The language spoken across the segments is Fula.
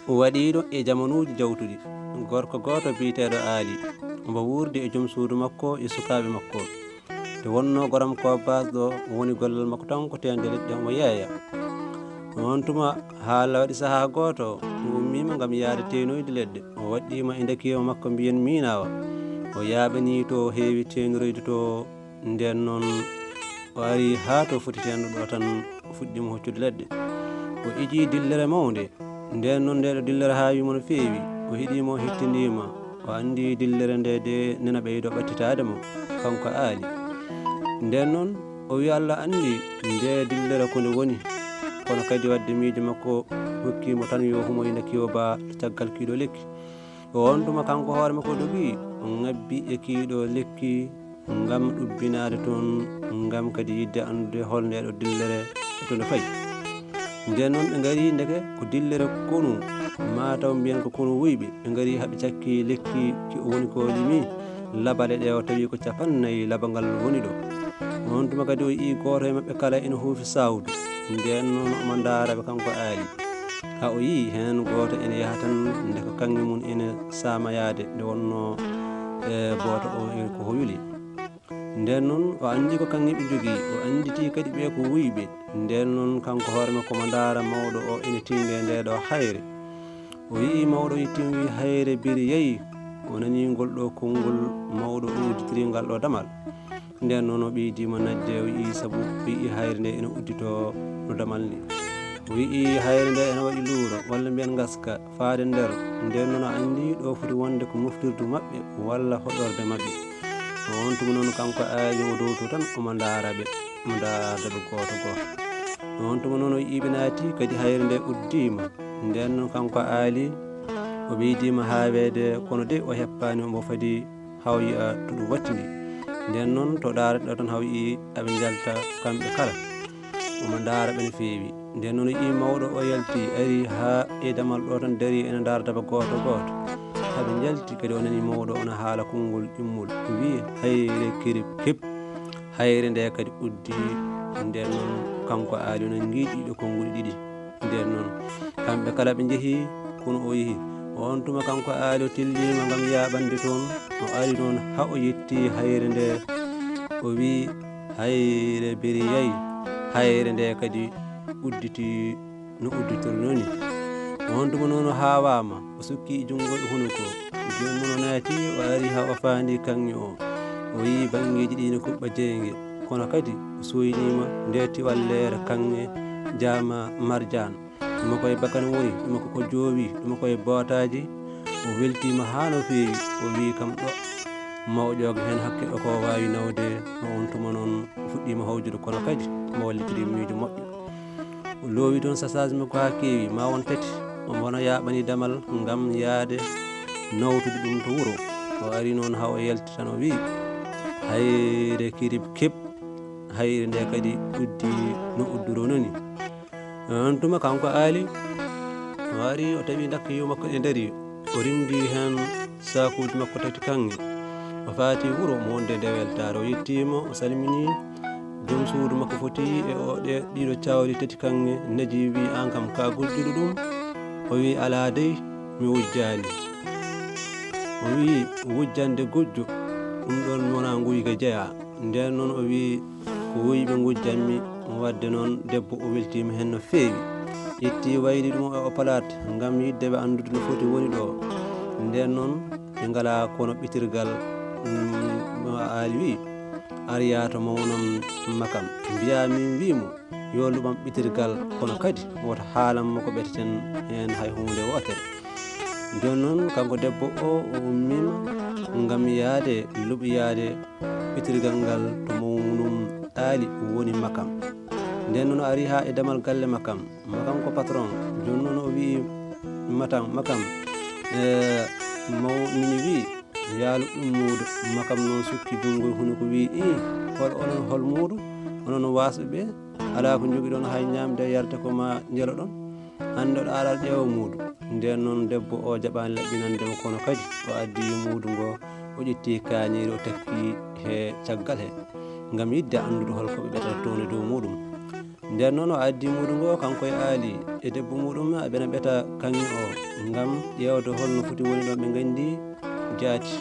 waɗiɗo e jamanuji jawtuɗi. Gorko goto biyeteɗo Ali omo wurde e joom suudu makko e sukaɓe makko. Nde wonno goram ko basɗo woni gollal makko tan ko tende leɗɗe omo yeeya. On tuma haala waɗi saaha goto o ummima gam yaade tenoyde leɗɗe. O waɗɗima e ndekiyama makko mbiyen minawa. O yaɓani to heewi tenoroyde to. Nden noon o ari ha to foti tenduɗo tan fuɗɗima hoccude leɗɗe. O iji dillere mawde. Nden noon ndeɗo dillere ha wimo no feewi. O hiɗima o hettindima. O andi dillere nde de nena ɓeydo ɓattitade mo kanko Ali. Nden noon o wi Allah andi nde dillere ko nde woni, kono kadi wadde miijo makko hokkimo tan yo humoy ndekkiyo ba caggal kiiɗo lekki. O on tuma kanko hoore makko dogi o ngabbi e kiiɗo lekki ngam ɗubbinade toon, ngam kadi yidde andude hol ndeɗo dillere to nde fayi. Nden noon ɓe gari ndeke ko dillere konu, mataw mbiyen ko kono wuyɓe. Ɓe gari haaɓe cakki lekki ki o woni ko limi labale ɗe o tawi ko 4 labangal woni ɗo. On tuma kadi o yi goto e mabɓe kala ina huufi sawdu. Nden noon omo daaraɓe kanko Ali ha o yi hen goto ene yaha tan nde ko kanŋe mum ene samayade nde wonno goto o ko hoyuli. Nden noon o andi ko kanŋe ɓe jogui, o anditi kadi ɓe ko wuyɓe. Nden noon kanko hoore makko mo daara mawɗo o ene tinde ndeɗo hayre. O yi mawɗo yettima wi hayre biri yeeyi. O nani ngol ɗo konngol mawɗo udditiri ngal ɗo damal. Nden noon o ɓeydima najde o yi saabu o yi hayre nde ene uddito no damal ni. O yi hayre nde ene waɗi luuro walla mbiyen gaska faade nder. Nden noon o andi ɗo foti wonde ko moftirdu mabɓe walla hoɗorde mabɓe. On tuma noon kanko Ali o dowto tan omo daaraɓe, omo daaraɓe goto goto. On tuma noon o yiɓe naati kadi hayre nde uddima. Nden noon kanko Ali o ɓeydima ha weede kono de o heppani omo fadi haw yiya to ɗum wattini. Nden noon to daarata ɗo tan haw yi aɓe jalta kamɓe kala omo daaraɓe no feewi. Nden noon o yi mawɗo o yalti ari ha e damal ɗo tan dari ene daaraɗaɓe goto goto. Haɓe jalti kadi o nani mawɗo ona haala konngol immol o wi hayre kirib keb, hayre nde kadi uddi. Nden noon kanko Ali onon giiɗiɗo konnguli ɗiɗi. Nden noon kamɓe kala ɓe jeehi kono o yeehi. On tuma kanko Ali o tellima gam yaɓande toon. O ari noon ha o yetti hayre nde o wi hayre biri yayi, hayre nde kadi udditi no udditori noni. On tuma noon o hawama o sukki jungo e hunuko. Jomum o naati o ari ha o fandi kanŋe o yi banggueji ɗi ne kuɓɓa jeygue. Kono kadi o soynima nde tiwallere kanŋe jama marjane. Ɗuma koye bakane woni, ɗuma koko joowi, ɗuma koye bootaji. O weltima ha no feewi. O wi kam ɗo mawƴoga hen hakke o ko wawi nawde. On tuma noon o fuɗɗima hawjude kono kadi mo wallitiri miijo moƴƴo. O loowi toon sasaji makko ha keewi ma won 3. Omono yaɓani damal gam yaade nawtude ɗum to wuuro. O ari noon ha o yalti tan o wi hayre kirib keb, hayre nde kadi uddi no udduro noni. On tuma kanko Ali o ari o tawi dakkiyo makko e daari. O rimdi hen sakuji makko 3 kanŋe. O faati wuuro mo wonde nde weltare. O yettima o salmini joom suudu makko foti e o ɗiɗo cawri 3 kanŋe. Naji wi an kam ka gujjuɗo ɗum? O wi ala dey mi wujjani. O wi wujjande gujjo ɗum ɗon wona guyga jeeya. Nden noon o wi ko wuyɓe gujjanmi. Wadde noon debbo o weltima hen no feewi. Ƴetti wayli ɗum e o palat gam yidde ɓe andude no foti woni ɗo. Nden noon ɓe ngala kono ɓitirgal. Ali wi arya to mawnam makam mbiya min wimo yo luɓam ɓitirgal, kono kadi woto haalanmo ko ɓeteten hen hay hunde wotere. Jon noon kanko debbo o ummima gam yaade luɓoyade ɓitirgal ngal to mawnum Ali woni makam. Nden noon ari ha e damal galle makam. Makam ko patron. Jon noon o wi makam mini wi yaalu ɗum muudo. Makam noon sukki jungo huno ko wi hol onon hol muudo onon wasɓe ɓe ala ko jogui ɗon hay ñamde yarde ko ma jeeloɗon hande ɗo aɗa ƴeewa muudo. Nden noon debbo o jaɓani laɓɓinandemo, kono kadi o addi muudo ngo o ƴetti kañiri o takki he caggal he gam yidde andude holko ɓe ɓetata toon e dow muɗum. Nden noon o addi muudo ngo kanko e Ali e debbo muɗum aɓena ɓeta kanŋe o ngam ƴewde holno foti woni ɗo ɓe gandi jaati.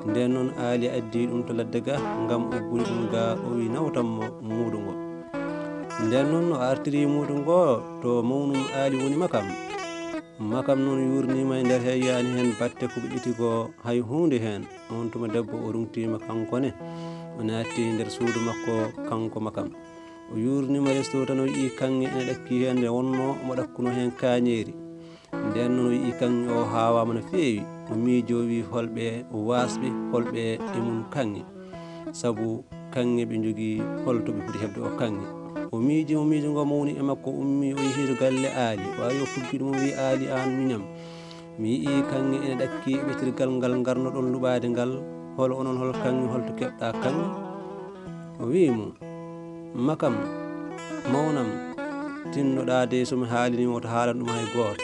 Nden noon aali addi ɗum to ladde ga ngam ubbude ɗum ga o wi nawtanmo muuɗu ngo. Nden noon no artiri muuɗu ngo to mawnum aali woni makam noon yurnima e nder heyyani hen batte ko ɓiɗɗiti ko hay hunde hen. On tuma debbo o rungtima kankone o natti nder suudu makko kanko makam o yurnima resto tan o yii kanŋe ene ɗakki hen nde wonno omo ɗakkuno hen kañeri. Nden noon o yii kanŋe o hawama no feewi o miijo o wi holɓe o wasɓe holɓe e mum kanŋe saabu kanŋe ɓe jogui holto ɓe foti hebde o kanŋe. O miiji ngo mawni e makko ummi o yehi to galle aali o ari o fuggi ɗum o wi aali an miñam mi yii kanŋe ene ɗakki e ɓetirgal ngal garnoɗon luɓade ngal hol onon hol kanŋe holto keɓɗa kanŋe. O wimo makam mawnam tinnoɗa de somi haalinimo to haalan ɗum hay goto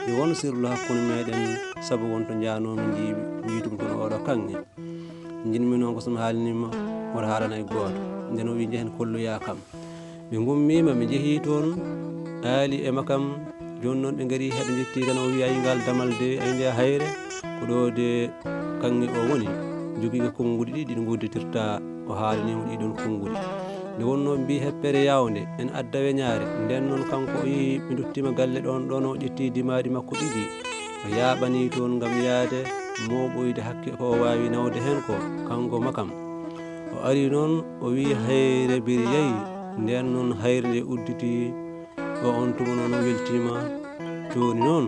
mi won sirlu hakkude meɗen saabu wonto janomi jiitum toon oɗo kanŋe jinmi noon ko somi haalinima woto haalan hay goto. Nden o wi jehen kolloya kam ɓe gummima ɓe jeehi toon aali e makam joni noon ɓe gaari heɓe jetti tan o wi ayi ngal damal de ayi nde hayre ko ɗo de kanŋe o woni joguiga konnguɗi ɗi ɗiɗi gudditirta o haalinimo ɗiɗon konnguɗi. Nde wonno mbi heppere yawde en adda weñare. Nden noon kanko o yehi ɓe duttima galle ɗon o ƴetti dimaɗi makko ɗiɗi o yaɓani toon gam yaade moɓoyde hakke ko wawi nawde hen ko kanko makam. O ari noon o wi hayre biri yeyi. Nden noon hayre nde udditi o on tuma noon o weltima joni noon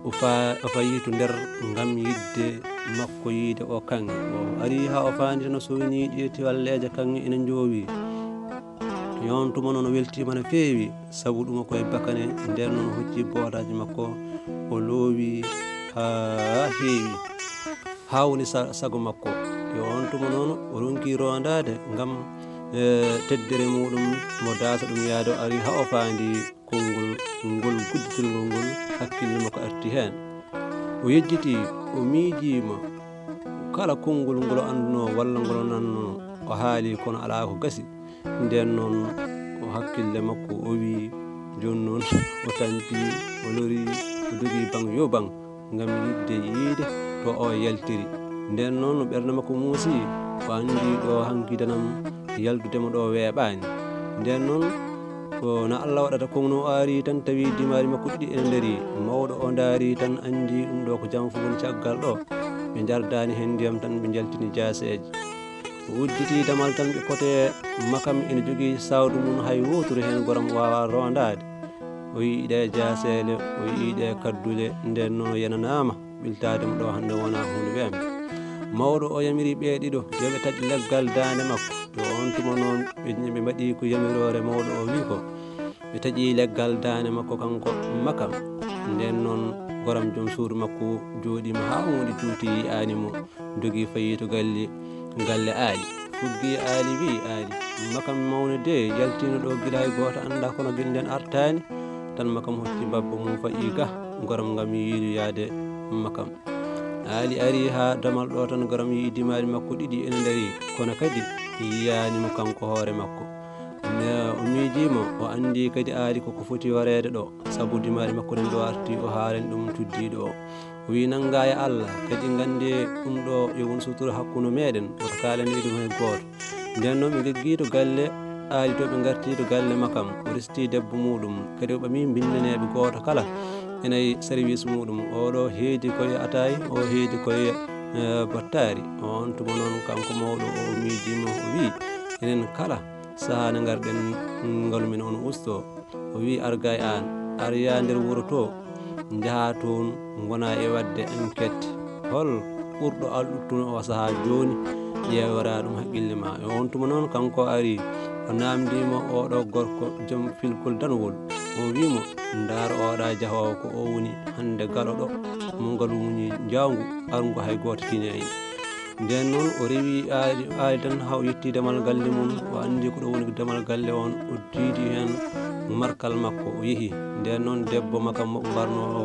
o fayi to nder gam yidde makko yiide o kanŋe. O ari ha o fandi no soyni ƴetti walleje kanŋe ene jowi yon tuma noon o weltima no feewi saabu ɗum koye bakane. Nden noon o hocci bootaji makko o loowi ha heewi ha woni sago makko. Yo on tuma noon o ronki rondade gam teddere muɗum mo dasa ɗum yaade o ari ha o fandi konngol ngol gudditirgol ngol hakkille makko arti hen. O yejjiti o miijima kala konngol ngol anduno walla ngol nanno o haali kono ala ko gasi. Nden noon o hakkille makko o wi joni noon o tampi o lori o dogi bang yo bang gam yidde yiide to o yaltiri. Nden noon no ɓernde makko muusi o andi ɗo hankidanam yaldudemo ɗo weeɓani. Nden noon ko no Allah waɗata kono o ari tan tawi dimari makko ɗiɗi ene daari mawɗo o daari tan andi ɗum ɗo ko jam fu woni caggal ɗo ɓe jardani hen ndiyam tan ɓe jaltini jaseji. O udditi damal tan ɓe kote makam ene jogui sawdu mum hay wotoro hen goram wawa rondade. O yii ɗe jasele o yii ɗe kaddule. Nden noon o yananama ɓiltademo ɗo hande wona hunde wemde. Mawɗo o yamiri ɓe ɗiɗo yoɓe taƴ leggal dande makko. Yo on tuma noon ɓe mbaɗi ko yamirore mawɗo o wi ko ɓe taƴi leggal dande makko kanko makam. Nden noon goram joom suudu makko joɗima ha hunde juuti yi'animo dogi fayi to galle aali fuggi aali wi aali makam mawne de yaltino ɗo guila hay goto anda kono guilden artani tan makam hocci babba mum fayi ga goram gam yiidu yaade makam. aali ari ha damal ɗo tan goram yii dimari makko ɗiɗi ene daari kono kadi yiyanimo kanko hoore makko. O miijima o andi kadi aali koko foti warede ɗo saabu dimari makko ɗen ɗo arti o haalen ɗum tuddiɗo o. O wi nanga e Allah kadi gande ɗum ɗo yo won sutura hakkuno meɗen woto kalani ɗum hay goto. Nden noon ɓe geggi to galle aali to ɓe garti to galle makam o resti debbo muɗum kadi o ɓami bindaneɓe goto kala enayi service muɗum. Oɗo heedi koye atayi o heedi koye bottari. On tuma noon kanko mawɗo o miijima o wi enen kala saaha nde garɗen ngalu men on usto o wi arga e an arya nder wuuro to jaaha toon gona e wadde enquête hol ɓurɗo alɗuttuno o saaha joni ƴewora ɗum haqqille ma. E on tuma noon kanko ari o namdima oɗo gorko joom filgol danwol o wimo daaro oɗa jahowo ko o woni hande galoɗo mo ngalu muñi jawngu arngu hay goto tiñani. Nden noon o rewi aali tan ha o yetti damal galle mum o andi ko ɗo woni damal galle on o diidi hen markal makko o yeehi. Nden noon debbo makam mo mbarno o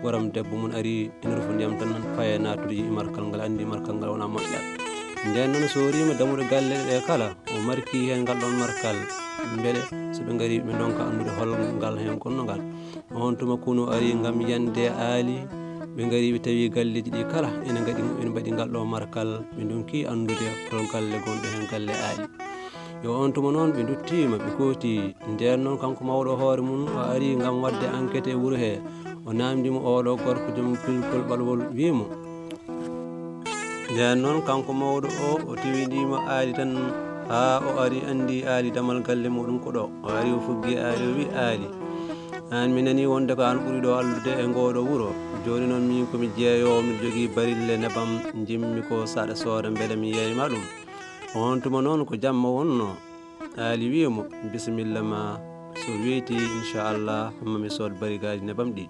goram debbo mum ari ene rufu ndiyam tan faye natude yi markal ngal andi markal ngal wona moƴƴat. Nden noon so rima damuɗe galle ɗe kala o marki hen ngal ɗon markal beele so ɓe ngari ɓe donka andude holngal hen gonnogal. On tuma kuno ari ngam yande aali ɓe ngari ɓe tawi galleji ɗi kala ene mbaɗi ngal ɗo markal ɓe donki andude hol galle gonɗo hen galle aali. Yo on tuma noon ɓe duttima ɓe kooti, nden noon kanko mawɗo hoore mum o ari ngam wadde enquête e wuuro he, o namdimo oɗo gorko joom pilgol ɓalwol wimo nden noon kanko mawɗo o tewidimo aali tan ha o ari andi aali damal galle muɗum ko ɗo, o ari o fuggi aali o wi aali an mi nani wonde ko an ɓuuri ɗo allude e ngoɗo wuuro, joni noon min komi jeeyowo miɗo jogui barille nebam jimmi ko saɗa sooda beele mi yeyma ɗum. On tuma noon ko jamma wonno, aali wimo bisimilla ma, so weyti inchallah mami sood barigaji nebam ɗi.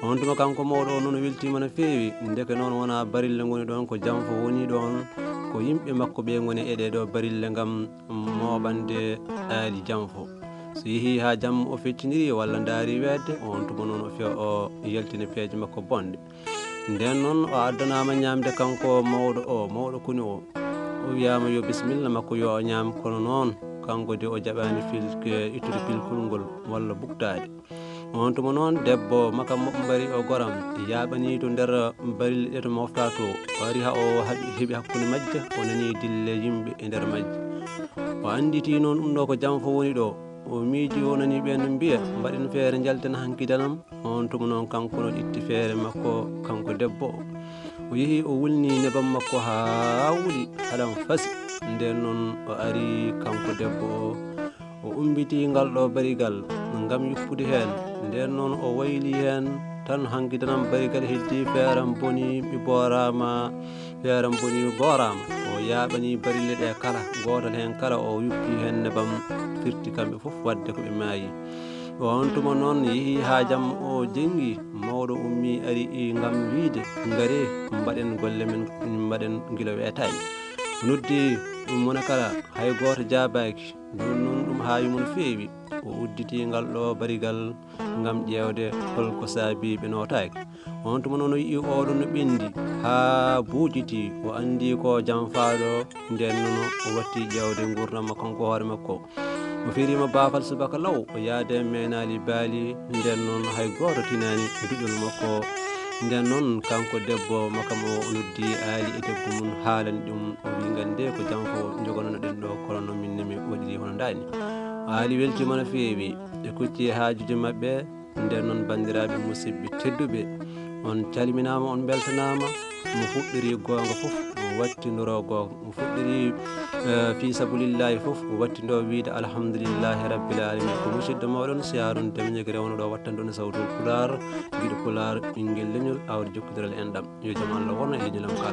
On tuma kanko mawɗo o noon weltima no fewi, ndeke noon wona barille goni ɗon ko jamfo woni ɗon, ko yimɓe makko ɓe goni e ɗeɗo barille gam moɓande aali jamfo. So yeehi ha jamma o feccidiri walla daari wedde, on tuma noon o yaltina peeje makko bonɗe. Nden noon o addanama ñamde kanko mawɗo kuni o wiyama yo bisimilla makko yo o ñaam, kono noon kanko de o jaɓani ittude pilkol ngol walla buktade. On tuma noon debbo makam moɓo mbari o goram yaɓani to nder barille ɗe to mofta to, o ari ha o heeɓi hakkude majje, o nani dille yimɓe e nder majje, o anditi noon ɗum ɗo ko jamfo woni ɗo, o miiji o nani ɓen no mbiya mbaɗen feere jalten hankidanam. On tuma noon kanko no itti feere makko kanko debbo o yeehi o wulni nebam makko ha wuli haɗan fasi. Nden noon o ari kanko debbo o umbiti ngal ɗo barigal ngam yuppude hen. Nden noon o wayli hen tan hankidanam barigal heddi feeram boni mi borama, feeram boni mi borama, o yaɓani barille ɗe kala gotal hen kala o yuppi hen nebam firti kamɓe foof wadde koɓe maayi. On tuma noon yeehi ha jamma o jengi, mawɗo ummi ari ngam wiide gaare mbaɗen golle men mbaɗen guila weetani, noddi mona kala hay goto jabaki. Joni noon ɗum haawi mon feewi, o udditi ngal ɗo barigal ngam ƴewde holko saabi ɓe notaki. On tuma noon o yii oɗon no ɓendi ha buujiti, o andi ko jamfaɗo, nden noon o watti ƴewde gurdam makko kanko hoore makko, o firima baafal subaka law o yaade menali baali. Nden noon hay goto tinani duƴol makko. Nden noon kanko debbo makam o noddi aali e debbo mum haalani ɗum, o wi gande ko jamfo jogonoɗen ɗo, kono noon minnemi waɗiri hono dani. Aali weltima no fewi, ɓe kucci haajuji mabɓe. Nden noon bandiraɓe musidɓe tedduɓe, on calminama, on beltanama. Mo fuɗɗori gonga foof wattidoro gonga, mo fuɗɗori fi sabilillahi foof wattido wiide alhamdulillahi rabbil alamin. Ko musidɗo mawɗon Siyaron Demñiguere wonno ɗo wattande ɗon sawtol Pular, guiɗo Pular, ɓinguel leñol, awdi jokkodiral enɗam. Yo jaam Allah won e leñolam kala.